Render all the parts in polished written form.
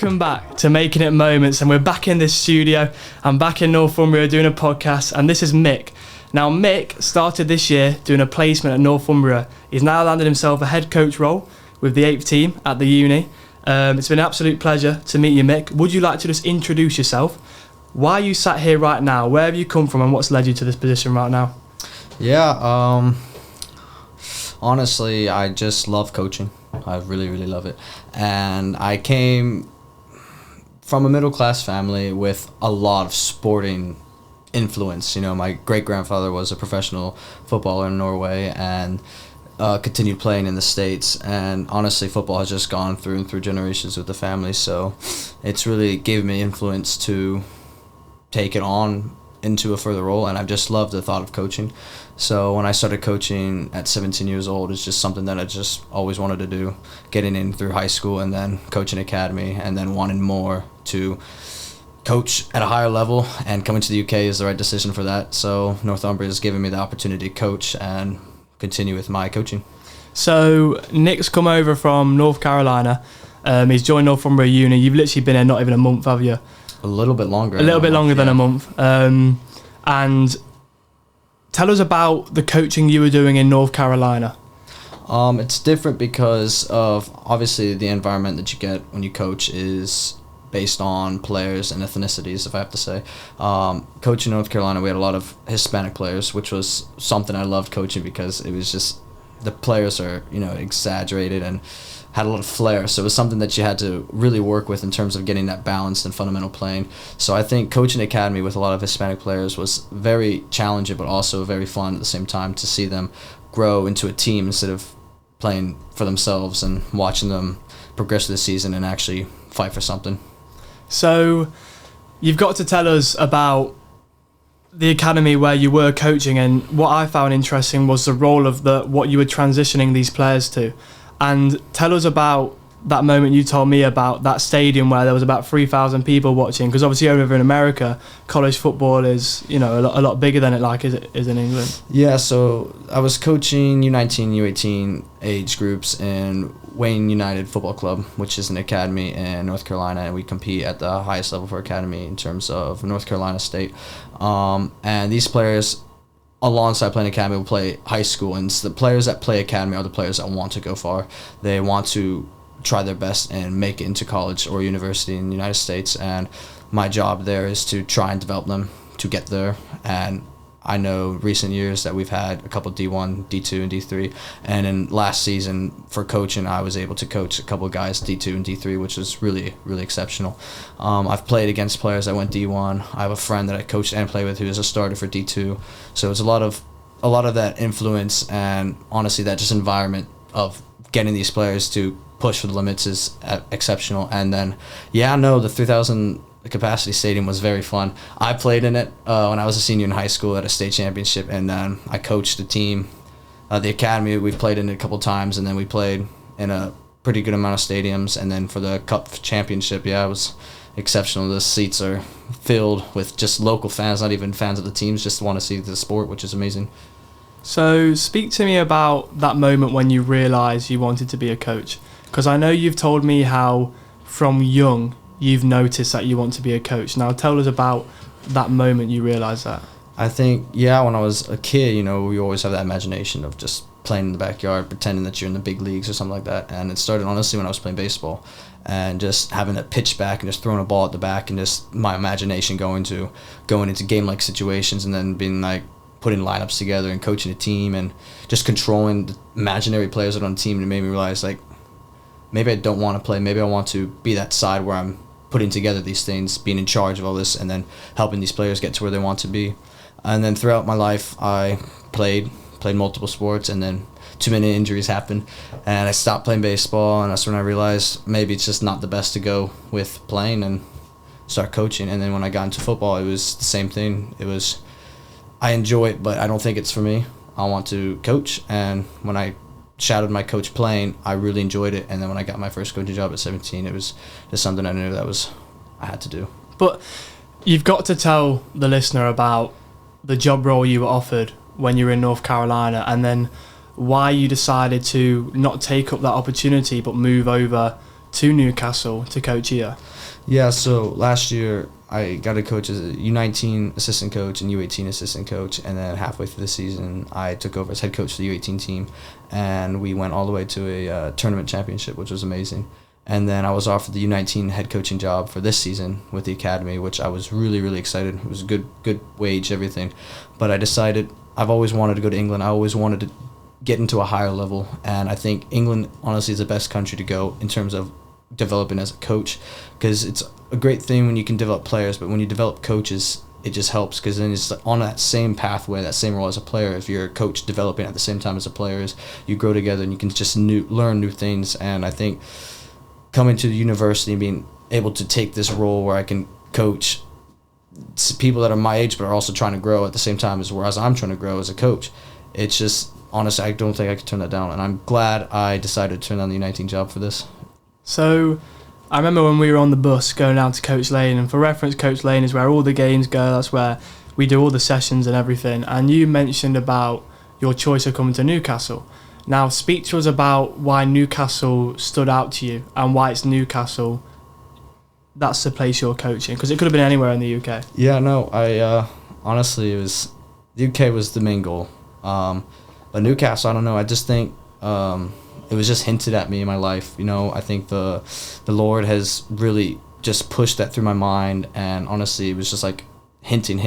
Welcome back to Making It Moments, and we're back in this studio. I'm back in Northumbria doing a podcast, and this is Mick. Now, Mick started this year doing a placement at Northumbria. He's now landed himself a head coach role with the 8th team at the uni. It's been an absolute pleasure to meet you, Mick. Would you like to just introduce yourself? Why are you sat here right now? Where have you come from, and what's led you to this position right now? Yeah, honestly, I just love coaching. I really, really love it. And I came from a middle-class family with a lot of sporting influence. You know, my great-grandfather was a professional footballer in Norway and continued playing in the States. And honestly, football has just gone through and through generations with the family. So it's really gave me influence to take it on into a further role, and I've just loved the thought of coaching. So when I started coaching at 17 years old, it's just something that I just always wanted to do, getting in through high school and then coaching academy and then wanting more to coach at a higher level, and coming to the UK is the right decision for that. So Northumbria has given me the opportunity to coach and continue with my coaching. So Nick's come over from North Carolina. He's joined Northumbria Uni. You've literally been here not even a month, have you? A little bit longer. A little bit longer than a month. And tell us about the coaching you were doing in North Carolina. It's different because of obviously the environment that you get when you coach is based on players and ethnicities, if I have to say. Coaching in North Carolina, we had a lot of Hispanic players, which was something I loved coaching because it was just, the players are, you know, exaggerated and had a lot of flair. So it was something that you had to really work with in terms of getting that balanced and fundamental playing. So I think coaching academy with a lot of Hispanic players was very challenging, but also very fun at the same time to see them grow into a team instead of playing for themselves, and watching them progress through the season and actually fight for something. So you've got to tell us about the academy where you were coaching, and what I found interesting was the role of what you were transitioning these players to. And tell us about that moment you told me about, that stadium where there was about 3,000 people watching, because obviously over in America, college football is, you know, a lot bigger than it is in England. Yeah, so I was coaching U19, U18 age groups in Wayne United Football Club, which is an academy in North Carolina, and we compete at the highest level for academy in terms of North Carolina State. And these players, alongside playing academy, will play high school, and the players that play academy are the players that want to go far. They want to try their best and make it into college or university in the United States, and my job there is to try and develop them to get there. And I know recent years that we've had a couple D1, D2, and D3, and in last season for coaching, I was able to coach a couple of guys D2 and D3, which was really, really exceptional. I've played against players that went D1. I have a friend that I coached and played with who is a starter for D2. So it's a lot of that influence, and honestly, that just environment of getting these players to push for the limits is exceptional. And then, the 3,000 capacity stadium was very fun. I played in it when I was a senior in high school at a state championship, and then I coached the team, the academy. We've played in it a couple times, and then we played in a pretty good amount of stadiums. And then for the cup championship, it was exceptional. The seats are filled with just local fans, not even fans of the teams, just want to see the sport, which is amazing. So speak to me about that moment when you realised you wanted to be a coach, because I know you've told me how from young you've noticed that you want to be a coach. Now tell us about that moment you realised that. I think, when I was a kid, you know, we always have that imagination of just playing in the backyard, pretending that you're in the big leagues or something like that. And it started, honestly, when I was playing baseball, and just having a pitch back and just throwing a ball at the back, and just my imagination going into game-like situations, and then being like putting lineups together and coaching a team and just controlling the imaginary players that are on the team. And it made me realize, like, maybe I don't want to play. Maybe I want to be that side where I'm putting together these things, being in charge of all this, and then helping these players get to where they want to be. And then throughout my life, I played multiple sports, and then too many injuries happened, and I stopped playing baseball, and that's when I realized maybe it's just not the best to go with playing and start coaching. And then when I got into football, it was the same thing. I enjoy it, but I don't think it's for me. I want to coach, and when I shadowed my coach playing, I really enjoyed it. And then when I got my first coaching job at 17, it was just something I knew I had to do. But you've got to tell the listener about the job role you were offered when you were in North Carolina, and then why you decided to not take up that opportunity but move over to Newcastle to coach here? Yeah, so last year I got to coach as a U19 assistant coach and U18 assistant coach, and then halfway through the season I took over as head coach for the U18 team, and we went all the way to a tournament championship, which was amazing. And then I was offered the U19 head coaching job for this season with the academy, which I was really, really excited. It was a good wage, everything. But I decided I've always wanted to go to England. I always wanted to get into a higher level, and I think England honestly is the best country to go in terms of developing as a coach, because it's a great thing when you can develop players, but when you develop coaches, it just helps, because then it's on that same pathway, that same role as a player. If you're a coach developing at the same time as a player is, you grow together and you can just learn new things. And I think coming to the university and being able to take this role where I can coach people that are my age but are also trying to grow at the same time as whereas I'm trying to grow as a coach, it's just, honestly, I don't think I could turn that down, and I'm glad I decided to turn down the U19 job for this. So I remember when we were on the bus going down to Coach Lane, and for reference, Coach Lane is where all the games go, that's where we do all the sessions and everything, and you mentioned about your choice of coming to Newcastle. Now speak to us about why Newcastle stood out to you and why it's Newcastle that's the place you're coaching, because it could have been anywhere in the UK. Yeah, no, I honestly, it was, the UK was the main goal, but Newcastle, I don't know, I just think it was just hinted at me in my life. You know, I think the Lord has really just pushed that through my mind, and honestly, it was just like hinting,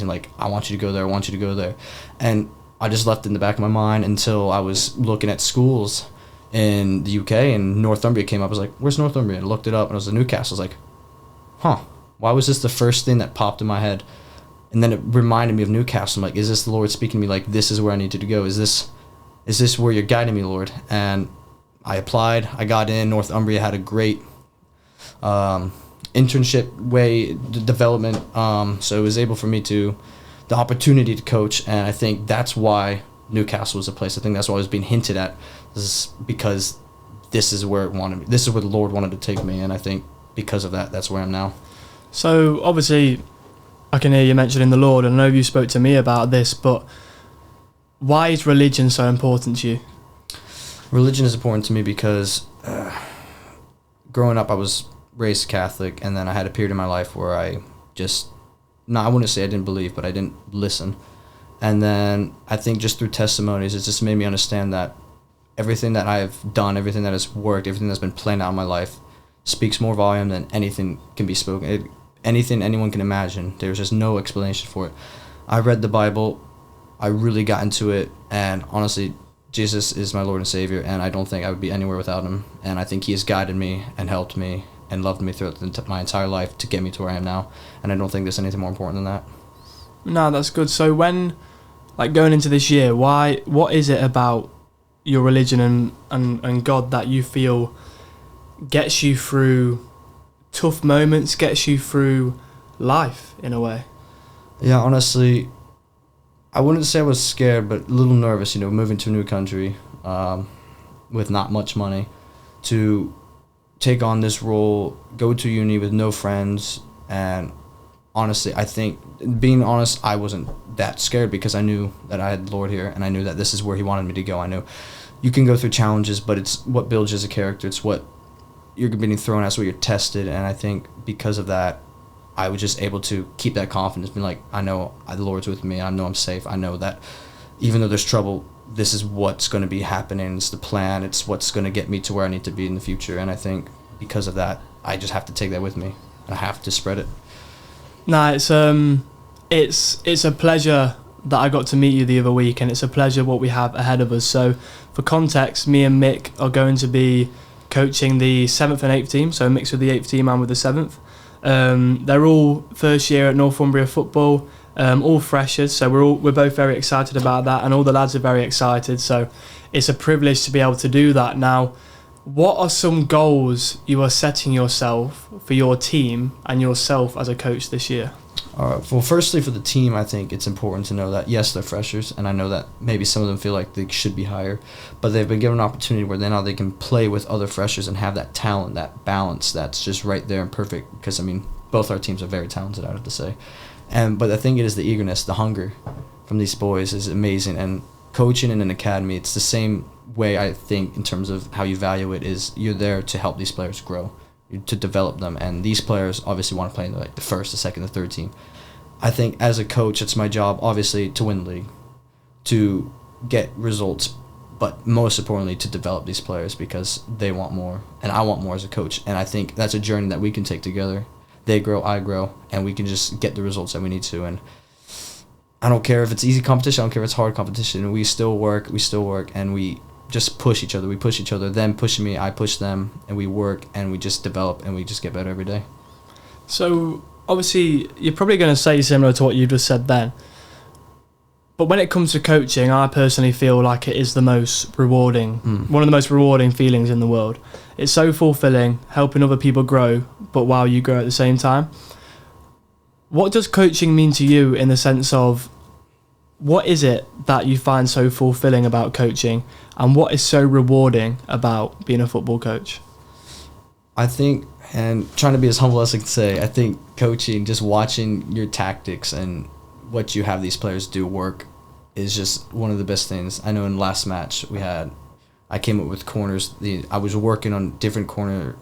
like, I want you to go there, I want you to go there. And I just left it in the back of my mind until I was looking at schools in the UK, and Northumbria came up. I was like, where's Northumbria? And I looked it up, and it was in Newcastle. I was like, huh, why was this the first thing that popped in my head? And then it reminded me of Newcastle. I'm like, is this the Lord speaking to me? Like, this is where I needed to go. Is this where you're guiding me, Lord? And I applied. I got in. Northumbria had a great internship development. So it was able for me the opportunity to coach. And I think that's why Newcastle was a place. I think that's why I was being hinted at. This is because this is where it wanted me. This is where the Lord wanted to take me. And I think because of that, that's where I'm now. So obviously, I can hear you mentioning the Lord, and I know you spoke to me about this, but why is religion so important to you? Religion is important to me because growing up, I was raised Catholic, and then I had a period in my life where I wouldn't say I didn't believe, but I didn't listen. And then I think just through testimonies, it just made me understand that everything that I've done, everything that has worked, everything that's been planned out in my life speaks more volume than anything can be spoken. Anything anyone can imagine. There's just no explanation for it. I read the Bible. I really got into it, and honestly, Jesus is my Lord and Savior, and I don't think I would be anywhere without him. And I think he has guided me and helped me and loved me throughout my entire life to get me to where I am now. And I don't think there's anything more important than that. No, that's good. So when, like, going into this year, what is it about your religion and God that you feel gets you through tough moments, gets you through life in a way? Yeah, honestly, I wouldn't say I was scared, but a little nervous, moving to a new country with not much money, to take on this role, go to uni with no friends. And honestly, I think, being honest, I wasn't that scared because I knew that I had the Lord here, and I knew that this is where he wanted me to go. I knew you can go through challenges, but it's what builds you as a character. It's what you're being thrown at, it's what you're tested. And I think because of that, I was just able to keep that confidence, being like, I know the Lord's with me. I know I'm safe. I know that even though there's trouble, this is what's going to be happening. It's the plan. It's what's going to get me to where I need to be in the future. And I think because of that, I just have to take that with me, and I have to spread it. No, it's a pleasure that I got to meet you the other week, and it's a pleasure what we have ahead of us. So for context, me and Mick are going to be coaching the 7th and 8th team, so Mick's with the 8th team and with the 7th. They're all first year at Northumbria football, all freshers, so we're both very excited about that, and all the lads are very excited, so it's a privilege to be able to do that. Now, what are some goals you are setting yourself for your team and yourself as a coach this year? Well, firstly, for the team, I think it's important to know that, yes, they're freshers, and I know that maybe some of them feel like they should be higher, but they've been given an opportunity where now they can play with other freshers and have that talent, that balance that's just right there and perfect, because, both our teams are very talented, I have to say. But I think it is the eagerness, the hunger from these boys is amazing, and coaching in an academy, it's the same way I think in terms of how you value it is you're there to help these players grow, to develop them. And these players obviously want to play in the first, the second, the third team. I think as a coach, it's my job, obviously, to win the league, to get results, but most importantly, to develop these players because they want more, and I want more as a coach. And I think that's a journey that we can take together. They grow, I grow, and we can just get the results that we need to. And I don't care if it's easy competition, I don't care if it's hard competition. We still work, and we just push each other. We push each other, them pushing me, I push them, and we work, and we just develop, and we just get better every day. So, obviously, you're probably going to say similar to what you just said then. But when it comes to coaching, I personally feel like it is the most rewarding, one of the most rewarding feelings in the world. It's so fulfilling, helping other people grow, but while you grow at the same time. What does coaching mean to you in the sense of, what is it that you find so fulfilling about coaching, and what is so rewarding about being a football coach? I think, and trying to be as humble as I can say, I think coaching, just watching your tactics and what you have these players do work is just one of the best things. I know in last match I came up with corners. I was working on different corner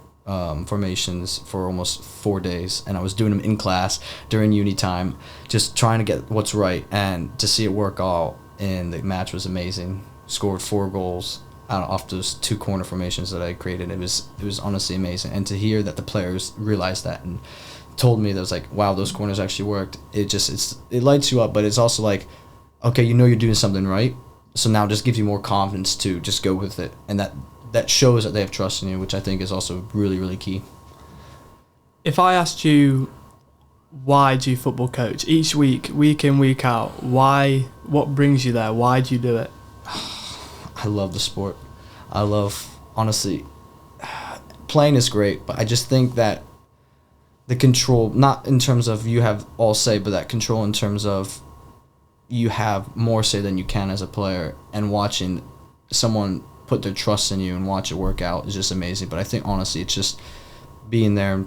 formations for almost 4 days, and I was doing them in class during uni time, just trying to get what's right, and to see it work all in the match was amazing. Scored 4 goals off those 2 corner formations that I created. It was honestly amazing, and to hear that the players realized that and told me that was like, wow, those corners actually worked. It lights you up, but it's also like, okay, you know you're doing something right, so now it just gives you more confidence to just go with it, and that shows that they have trust in you, which I think is also really, really key. If I asked you, why do you football coach each week in, week out, why? What brings you there? Why do you do it? I love the sport. I love, honestly, playing is great, but I just think that the control, not in terms of you have all say, but that control in terms of you have more say than you can as a player, and watching someone put their trust in you and watch it work out is just amazing. But I think, honestly, it's just being there and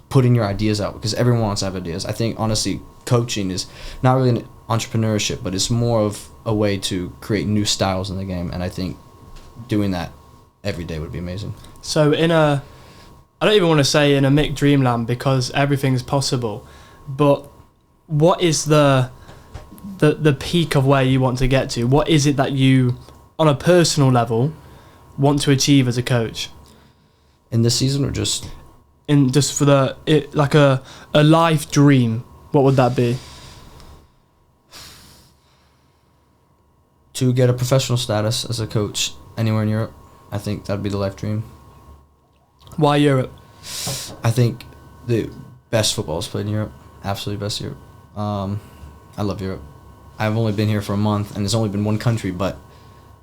putting your ideas out, because everyone wants to have ideas. I think, honestly, coaching is not really an entrepreneurship, but it's more of a way to create new styles in the game, and I think doing that every day would be amazing. So I don't even want to say in a Mick dreamland, because everything's possible, but what is the peak of where you want to get to? What is it that you, on a personal level, want to achieve as a coach? In this season, or just for a life dream, what would that be? To get a professional status as a coach anywhere in Europe. I think that'd be the life dream. Why Europe? I think the best football is played in Europe. Absolutely best Europe. I love Europe. I've only been here for a month, and there's only been one country, but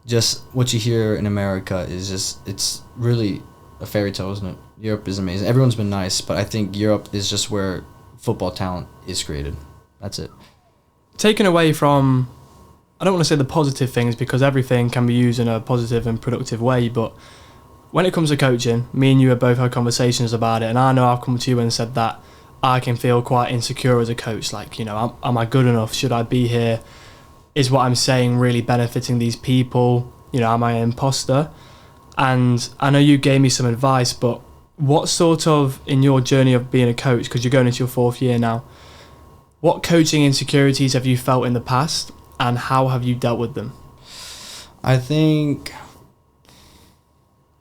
just what you hear in America is just, it's really a fairy tale, isn't it? Europe is amazing. Everyone's been nice, but I think Europe is just where football talent is created. That's it. Taken away from, I don't want to say the positive things, because everything can be used in a positive and productive way, but when it comes to coaching, me and you have both had conversations about it, and I know I've come to you and said that I can feel quite insecure as a coach. Like, you know, am I good enough? Should I be here? Is what I'm saying really benefiting these people? You know, am I an imposter? And I know you gave me some advice, but what sort of, in your journey of being a coach, because you're going into your 4th year now, what coaching insecurities have you felt in the past, and how have you dealt with them? I think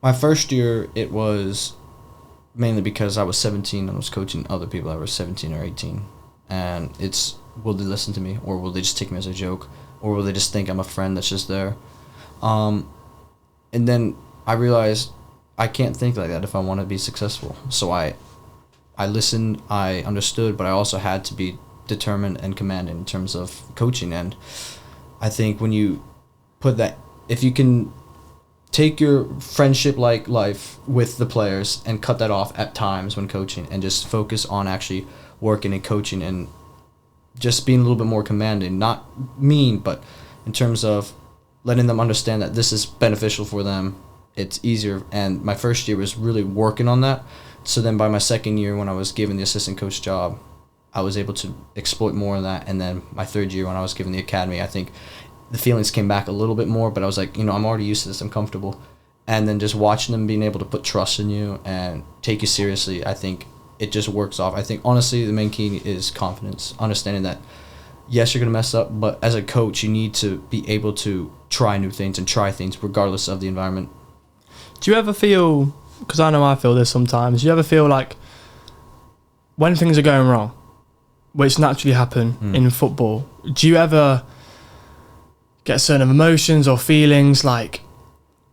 my first year, it was mainly because I was 17 and was coaching other people that were 17 or 18. And it's, will they listen to me, or will they just take me as a joke, or will they just think I'm a friend that's just there? And then I realized I can't think like that if I want to be successful. So I listened, I understood, but I also had to be determined and commanding in terms of coaching. And I think when you put that, if you can take your friendship-like life with the players and cut that off at times when coaching, and just focus on actually working and coaching and just being a little bit more commanding, not mean, but in terms of letting them understand that this is beneficial for them, it's easier. And my first year was really working on that. So then by my second year, when I was given the assistant coach job, I was able to exploit more of that. And then my third year, when I was given the academy, I think the feelings came back a little bit more, but I was like, I'm already used to this. I'm comfortable. And then just watching them being able to put trust in you and take you seriously, I think it just works off. I think, honestly, the main key is confidence. Understanding that, yes, you're going to mess up, but as a coach, you need to be able to try new things and try things regardless of the environment. Do you ever feel, because I know I feel this sometimes, do you ever feel like when things are going wrong, which naturally happen in football, do you ever get certain emotions or feelings like,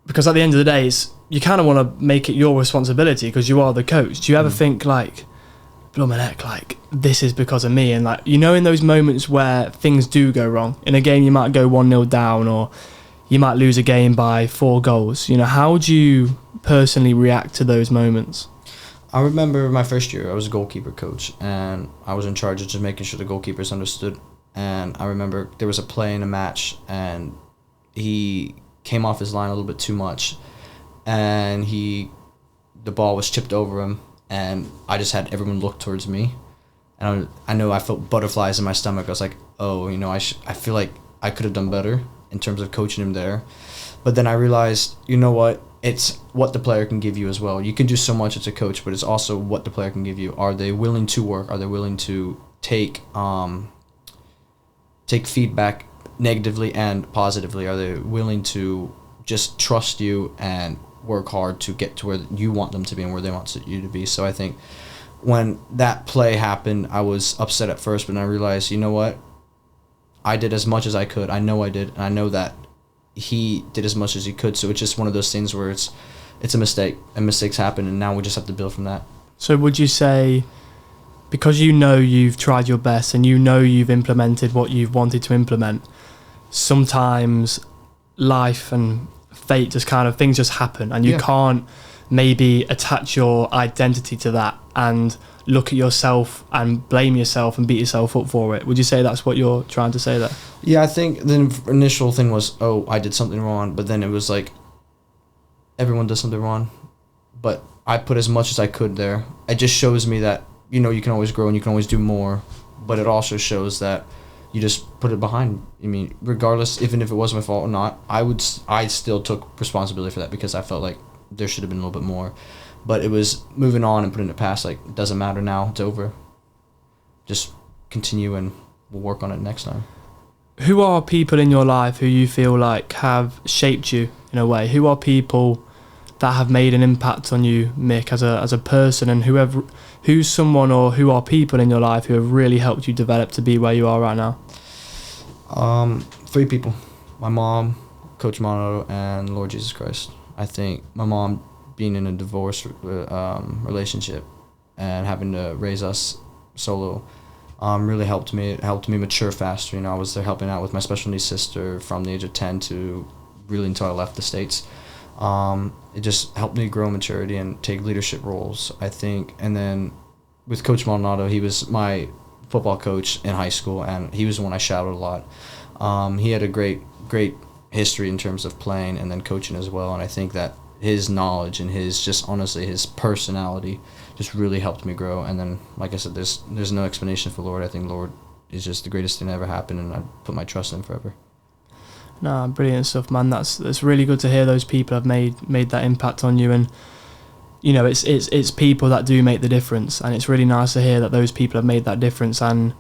because at the end of the day, you kind of want to make it your responsibility because you are the coach. Do you ever think like, blooming heck, like this is because of me? And like, in those moments where things do go wrong, in a game you might go 1-0 down or you might lose a game by 4 goals. How do you personally react to those moments? I remember my first year, I was a goalkeeper coach, and I was in charge of just making sure the goalkeepers understood. And I remember there was a play in a match, and he came off his line a little bit too much, and the ball was chipped over him, and I just had everyone look towards me. And I know I felt butterflies in my stomach. I was like, oh, I feel like I could have done better in terms of coaching him there. But then I realized, what? It's what the player can give you as well. You can do so much as a coach, but it's also what the player can give you. Are they willing to work? Are they willing to take feedback negatively and positively? Are they willing to just trust you and work hard to get to where you want them to be and where they want you to be? So I think when that play happened, I was upset at first, but then I realized, what? I did as much as I could. I know I did, and I know that he did as much as he could. So it's just one of those things where it's a mistake, and mistakes happen, and now we just have to build from that. So would you say, because you've tried your best and you've implemented what you've wanted to implement, sometimes life and fate just kind of, things just happen, and you can't maybe attach your identity to that and look at yourself and blame yourself and beat yourself up for it? Would you say that's what you're trying to say there? Yeah, I think the initial thing was, oh, I did something wrong, but then it was like, everyone does something wrong, but I put as much as I could there. It just shows me that, you can always grow and you can always do more, but it also shows that you just put it behind. Regardless, even if it was my fault or not, I still took responsibility for that because I felt like there should have been a little bit more. But it was moving on and putting it past, like, it doesn't matter now, it's over. Just continue and we'll work on it next time. Who are people in your life who you feel like have shaped you in a way? Who are people that have made an impact on you, Mick, as a person, and who's someone or who are people in your life who have really helped you develop to be where you are right now? 3 people. My mom, Coach Mono, and Lord Jesus Christ. I think my mom, being in a divorce relationship and having to raise us solo, really helped me. It helped me mature faster. I was there helping out with my special needs sister from the age of 10 to really until I left the States. It just helped me grow maturity and take leadership roles, I think. And then with Coach Maldonado, he was my football coach in high school, and he was the one I shadowed a lot. He had a great history in terms of playing and then coaching as well, and I think that his knowledge and his personality just really helped me grow. And then, like I said, there's no explanation for Lord. I think Lord is just the greatest thing that ever happened, and I put my trust in him forever. No, brilliant stuff, man. That's really good to hear those people have made that impact on you, and it's people that do make the difference, and it's really nice to hear that those people have made that difference, and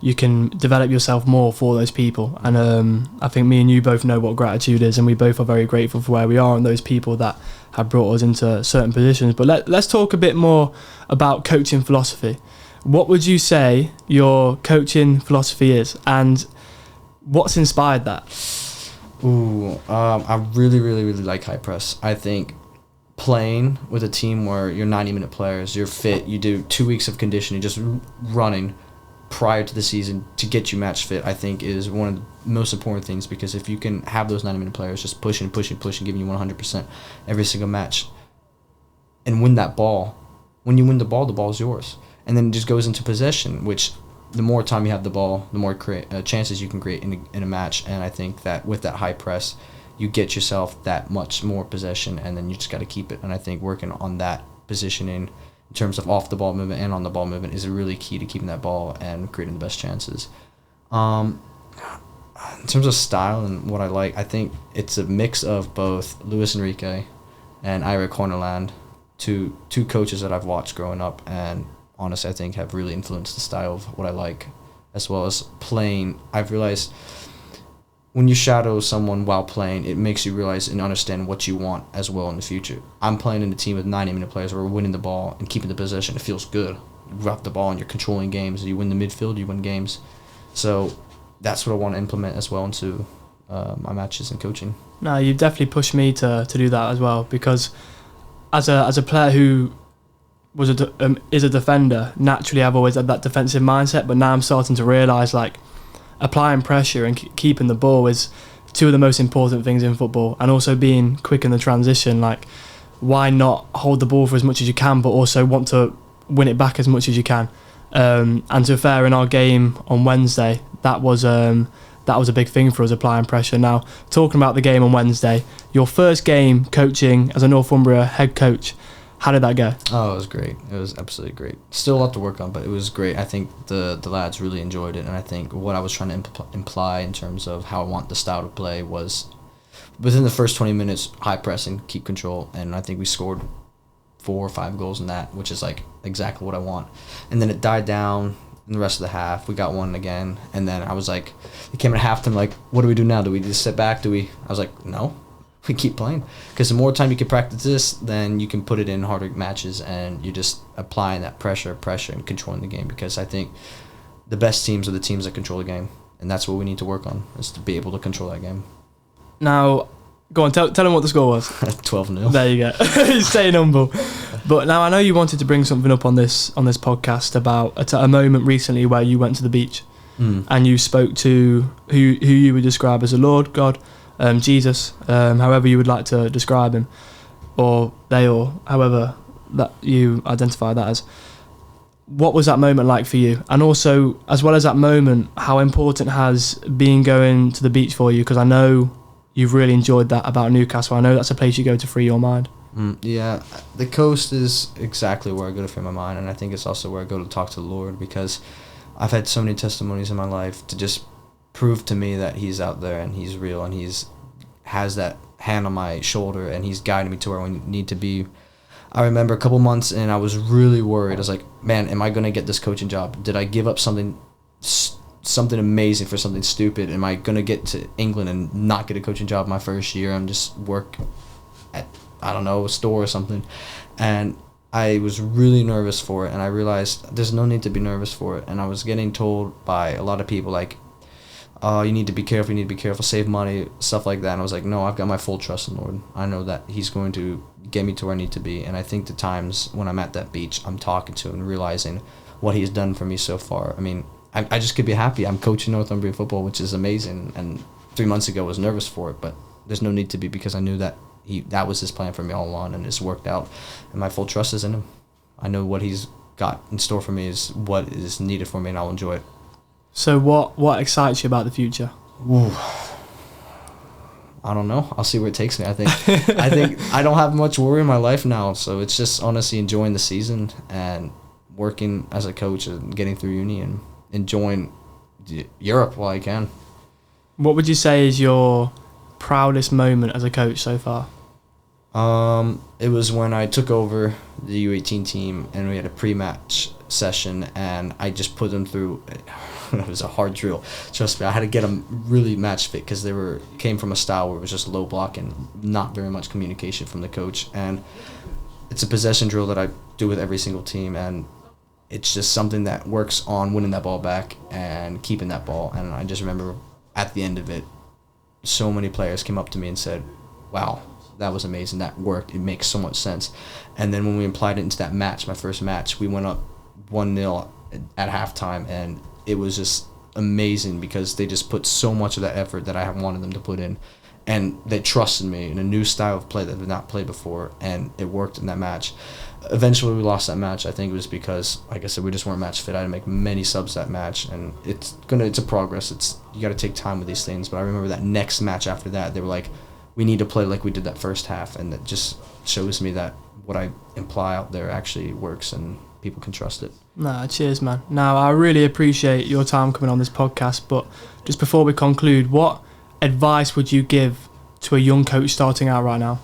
you can develop yourself more for those people. And I think me and you both know what gratitude is, and we both are very grateful for where we are and those people that have brought us into certain positions. But let's talk a bit more about coaching philosophy. What would you say your coaching philosophy is, and what's inspired that? I really, really, really like high press. I think playing with a team where you're 90-minute players, you're fit, you do 2 weeks of conditioning, just running prior to the season to get you match fit, I think is one of the most important things, because if you can have those 90-minute players just pushing, giving you 100% every single match and win that ball, when you win the ball's yours. And then it just goes into possession, which the more time you have the ball, the more chances you can create in a match. And I think that with that high press, you get yourself that much more possession, and then you just got to keep it. And I think working on that positioning in terms of off the ball movement and on the ball movement is a really key to keeping that ball and creating the best chances. in terms of style and what I like, I think it's a mix of both Luis Enrique and Ira Cornerland, two coaches that I've watched growing up, and honestly I think have really influenced the style of what I like, as well as playing. I've realized when you shadow someone while playing, it makes you realize and understand what you want as well in the future. I'm playing in a team with 90-minute players where we're winning the ball and keeping the possession. It feels good. You rock the ball and you're controlling games. You win the midfield, you win games. So that's what I want to implement as well into my matches and coaching. No, you've definitely pushed me to do that as well, because as a player who is a defender, naturally I've always had that defensive mindset, but now I'm starting to realise like applying pressure and keeping the ball is two of the most important things in football, and also being quick in the transition. Like, why not hold the ball for as much as you can, but also want to win it back as much as you can? And to be fair, in our game on Wednesday, that was a big thing for us, applying pressure. Now, talking about the game on Wednesday, your first game coaching as a Northumbria head coach, how did that go? Oh, it was great. It was absolutely great. Still a lot to work on, but it was great. I think the lads really enjoyed it, and I think what I was trying to imply in terms of how I want the style to play was within the first 20 minutes, high pressing, keep control, and I think we scored 4 or 5 goals in that, which is like exactly what I want. And then it died down in the rest of the half. We got one again, and then I was like, it came at halftime, like, what do we do now? Do we just sit back? I was like, no. We keep playing, because the more time you can practice this, then you can put it in harder matches, and you're just applying that pressure and controlling the game, because I think the best teams are the teams that control the game, and that's what we need to work on, is to be able to control that game. Now, go on, tell them what the score was. 12-0. There you go. He's staying humble. But now I know you wanted to bring something up on this podcast about a moment recently where you went to the beach and you spoke to who you would describe as the Lord God, Jesus, however you would like to describe him, or they, or however that you identify that as. What was that moment like for you? And also, as well as that moment, how important has being going to the beach for you? Because I know you've really enjoyed that about Newcastle. I know that's a place you go to free your mind. Yeah, the coast is exactly where I go to free my mind, and I think it's also where I go to talk to the Lord, because I've had so many testimonies in my life to just prove to me that he's out there and he's real, and he's has that hand on my shoulder, and he's guiding me to where we need to be. I remember a couple months in, I was really worried. I was like, man, am I going to get this coaching job? Did I give up something amazing for something stupid? Am I going to get to England and not get a coaching job my first year and just work at, I don't know, a store or something? And I was really nervous for it, and I realized there's no need to be nervous for it. And I was getting told by a lot of people, like, you need to be careful, save money, stuff like that. And I was like, no, I've got my full trust in the Lord. I know that he's going to get me to where I need to be. And I think the times when I'm at that beach, I'm talking to him and realizing what he's done for me so far. I mean, I just could be happy. I'm coaching Northumbria football, which is amazing. And 3 months ago I was nervous for it, but there's no need to be, because I knew that that was his plan for me all along, and it's worked out. And my full trust is in him. I know what he's got in store for me is what is needed for me, and I'll enjoy it. So what excites you about the future? Ooh. I don't know. I'll see where it takes me. I think I don't have much worry in my life now, so it's just honestly enjoying the season and working as a coach and getting through uni and enjoying Europe while I can. What would you say is your proudest moment as a coach so far? It was when I took over the U18 team and we had a pre-match session, and I just put them through. It was a hard drill. Trust me, I had to get them really match fit, because they came from a style where it was just low block and not very much communication from the coach. And it's a possession drill that I do with every single team, and it's just something that works on winning that ball back and keeping that ball. And I just remember at the end of it, so many players came up to me and said, wow, that was amazing, that worked, it makes so much sense. And then when we applied it into that match, my first match, we went up 1-0 at halftime, and it was just amazing, because they just put so much of that effort that I wanted them to put in, and they trusted me in a new style of play that they've not played before, and it worked in that match. Eventually we lost that match. I think it was because, like I said, we just weren't match fit. I had to make many subs that match, and it's a progress. You got to take time with these things. But I remember that next match after that, they were like, we need to play like we did that first half, and that just shows me that what I imply out there actually works and people can trust it. Nah, cheers, man. Now, I really appreciate your time coming on this podcast, but just before we conclude, what advice would you give to a young coach starting out right now?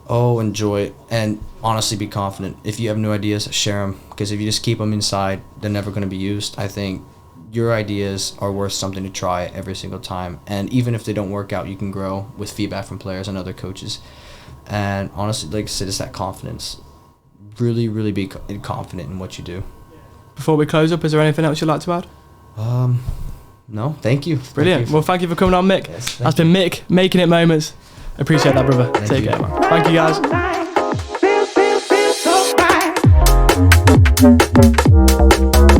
Oh, enjoy it, and honestly be confident. If you have new ideas, share them, because if you just keep them inside, they're never going to be used. I think your ideas are worth something to try every single time, and even if they don't work out, you can grow with feedback from players and other coaches. And honestly, like I said, it's that confidence. Really, really be confident in what you do. Before we close up, is there anything else you'd like to add? No, thank you. Brilliant. Well, thank you for coming on, Mick. Yes, That's been Mick, Making It Moments. Appreciate that, brother. Take care, man. Thank you, guys.